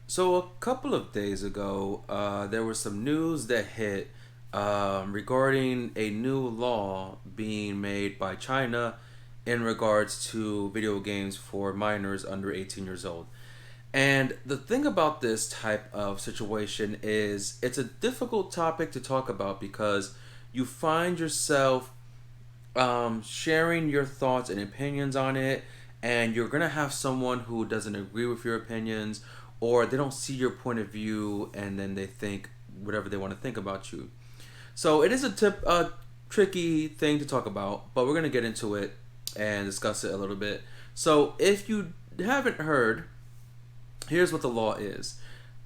So a couple of days ago, there was some news that hit regarding a new law being made by China in regards to video games for minors under 18 years old. And the thing about this type of situation is it's a difficult topic to talk about because you find yourself sharing your thoughts and opinions on it, and you're gonna have someone who doesn't agree with your opinions, or they don't see your point of view, and then they think whatever they want to think about you. So it is a tricky thing to talk about, but we're gonna get into it and discuss it a little bit. So if you haven't heard, here's what the law is.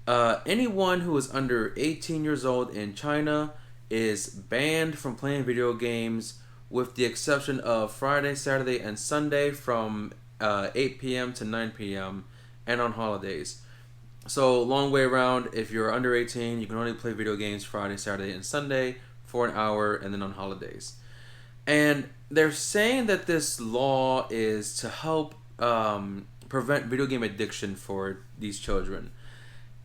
Anyone who is under 18 years old in China is banned from playing video games, with the exception of Friday, Saturday, and Sunday from 8 p.m. to 9 p.m. and on holidays. So, long way around, if you're under 18, you can only play video games Friday, Saturday, and Sunday for an hour, and then on holidays. And they're saying that this law is to help prevent video game addiction for these children.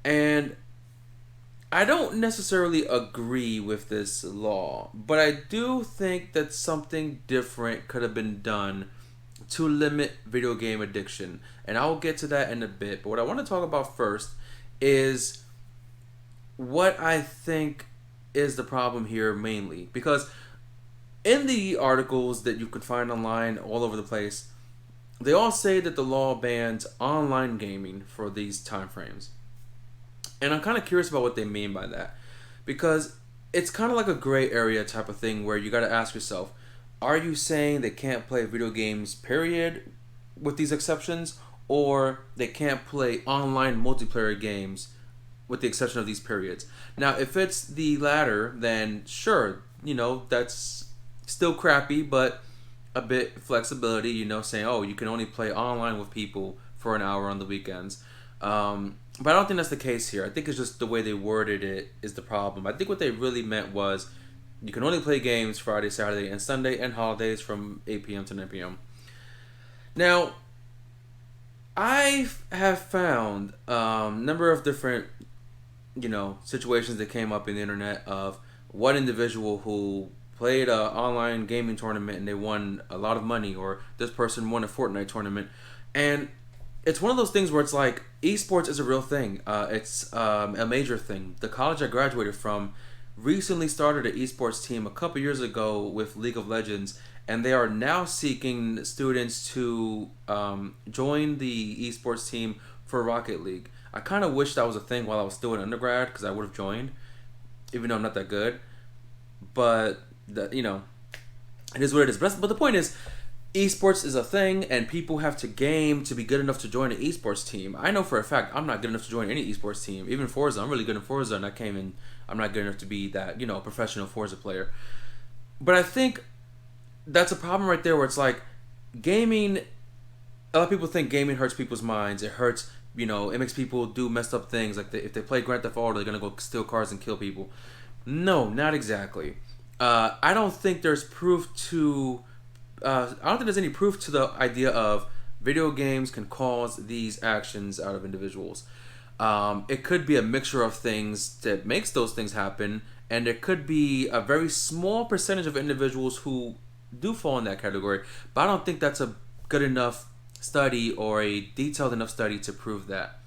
And I don't necessarily agree with this law, but I do think that something different could have been done to limit video game addiction. And I'll get to that in a bit. But what I want to talk about first is what I think is the problem here mainly. Because in the articles that you could find online all over the place, they all say that the law bans online gaming for these time frames. And I'm kind of curious about what they mean by that. Because it's kind of like a gray area type of thing where you got to ask yourself, are you saying they can't play video games, period, with these exceptions? Or they can't play online multiplayer games with the exception of these periods? Now, if it's the latter, then sure, that's still crappy, but a bit flexibility, saying, oh, you can only play online with people for an hour on the weekends. But I don't think that's the case here. I think it's just the way they worded it is the problem. I think what they really meant was you can only play games Friday, Saturday, and Sunday, and holidays from 8 p.m. to 9 p.m. Now, I have found a number of different, situations that came up in the internet of one individual who played an online gaming tournament and they won a lot of money, or this person won a Fortnite tournament. And it's one of those things where it's like esports is a real thing. It's a major thing. The college I graduated from recently started an esports team a couple years ago with League of Legends, and they are now seeking students to join the esports team for Rocket League. I kind of wish that was a thing while I was still in undergrad because I would have joined, even though I'm not that good. But it is what it is. But the point is, esports is a thing, and people have to game to be good enough to join an esports team. I know for a fact I'm not good enough to join any esports team. Even Forza, I'm really good in Forza, and I came in. I'm not good enough to be that professional Forza player. But I think that's a problem right there, where it's like gaming. A lot of people think gaming hurts people's minds. It hurts. It makes people do messed up things. Like if they play Grand Theft Auto, they're gonna go steal cars and kill people. No, not exactly. I don't think there's proof to. I don't think there's any proof to the idea of video games can cause these actions out of individuals. It could be a mixture of things that makes those things happen, and there could be a very small percentage of individuals who do fall in that category. But I don't think that's a good enough study or a detailed enough study to prove that.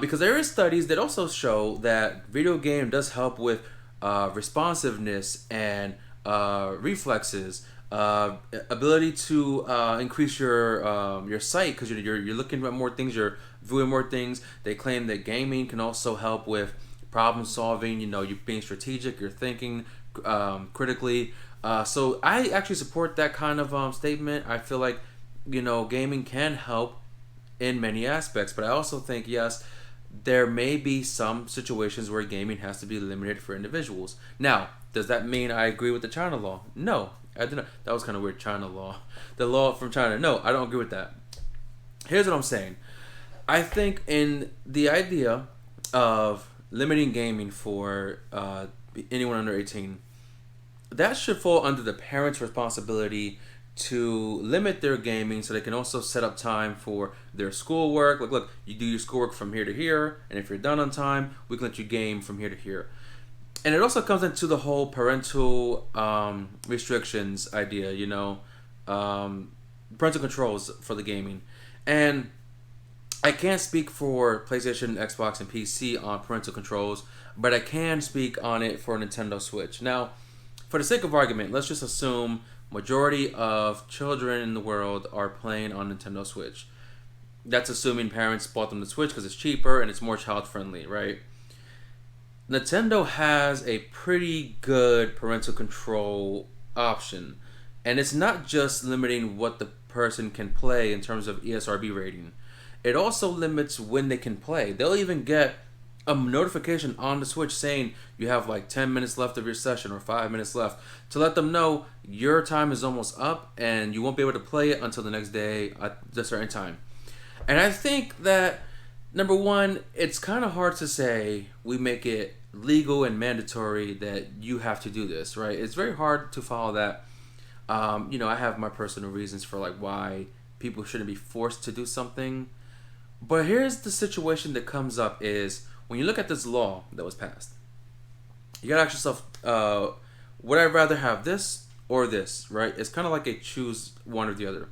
Because there is studies that also show that video game does help with responsiveness and reflexes, ability to increase your sight because you're looking at more things, you're viewing more things. They claim that gaming can also help with problem solving. You're being strategic, you're thinking critically. So I actually support that kind of statement. I feel like gaming can help in many aspects, but I also think yes, there may be some situations where gaming has to be limited for individuals. Now, does that mean I agree with the China law? No, I didn't. That was kind of weird. China law, the law from China. No, I don't agree with that. Here's what I'm saying. I think in the idea of limiting gaming for anyone under 18, that should fall under the parents' responsibility to limit their gaming so they can also set up time for their schoolwork. Look, you do your schoolwork from here to here, and if you're done on time, we can let you game from here to here. And it also comes into the whole parental restrictions idea, parental controls for the gaming. And I can't speak for PlayStation, Xbox, and PC on parental controls, but I can speak on it for Nintendo Switch. Now, for the sake of argument, let's just assume majority of children in the world are playing on Nintendo Switch. That's assuming parents bought them the Switch because it's cheaper and it's more child friendly, right? Nintendo has a pretty good parental control option, and it's not just limiting what the person can play in terms of ESRB rating. It also limits when they can play. They'll even get a notification on the Switch saying you have like 10 minutes left of your session or 5 minutes left to let them know your time is almost up and you won't be able to play it until the next day at a certain time. And I think that, number one, it's kind of hard to say we make it legal and mandatory that you have to do this, right? It's very hard to follow that. I have my personal reasons for like why people shouldn't be forced to do something. But here's the situation that comes up is when you look at this law that was passed, you gotta ask yourself, would I rather have this or this, right? It's kind of like a choose one or the other.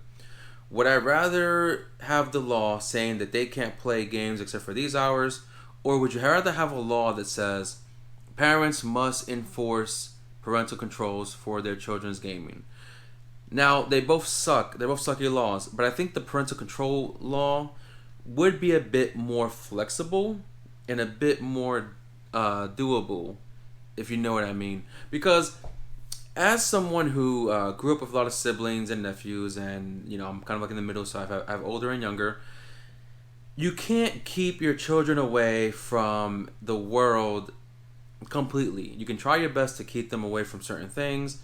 Would I rather have the law saying that they can't play games except for these hours, or would you rather have a law that says parents must enforce parental controls for their children's gaming? Now, they both suck. They're both sucky laws, but I think the parental control law would be a bit more flexible and a bit more doable, if you know what I mean. Because as someone who grew up with a lot of siblings and nephews, and I'm kind of like in the middle, so I have older and younger. You can't keep your children away from the world completely. You can try your best to keep them away from certain things,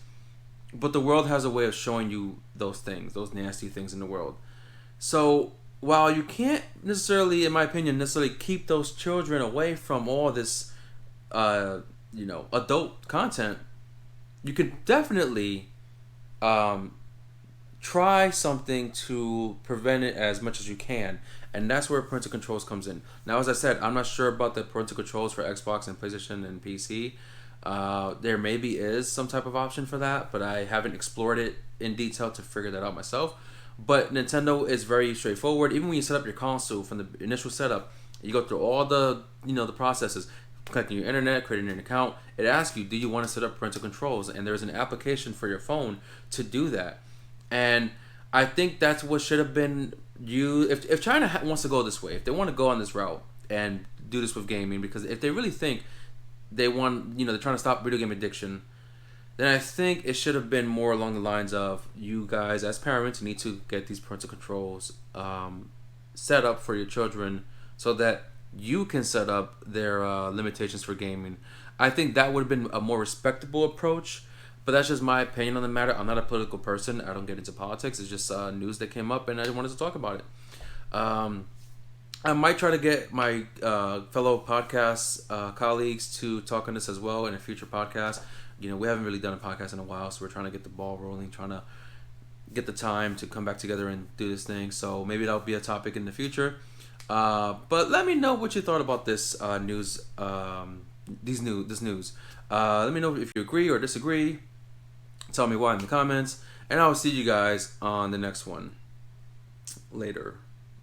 but the world has a way of showing you those things, those nasty things in the world. So while you can't necessarily, in my opinion, necessarily keep those children away from all this, adult content, you can definitely try something to prevent it as much as you can. And that's where parental controls comes in. Now, as I said, I'm not sure about the parental controls for Xbox and PlayStation and PC. There maybe is some type of option for that, but I haven't explored it in detail to figure that out myself. But Nintendo is very straightforward. Even when you set up your console from the initial setup, you go through all the the processes, connecting your internet, creating an account. It asks you, do you want to set up parental controls? And there's an application for your phone to do that. And I think that's what should have been if China wants to go this way, if they want to go on this route and do this with gaming, because if they really think they want, they're trying to stop video game addiction, then I think it should have been more along the lines of you guys as parents need to get these parental controls set up for your children so that you can set up their limitations for gaming. I think that would have been a more respectable approach, but that's just my opinion on the matter. I'm not a political person. I don't get into politics. It's just news that came up, and I wanted to talk about it. I might try to get my fellow podcast colleagues to talk on this as well in a future podcast. We haven't really done a podcast in a while, so we're trying to get the ball rolling, trying to get the time to come back together and do this thing. So maybe that'll be a topic in the future. But let me know what you thought about this news. This news. Let me know if you agree or disagree. Tell me why in the comments, and I will see you guys on the next one. Later.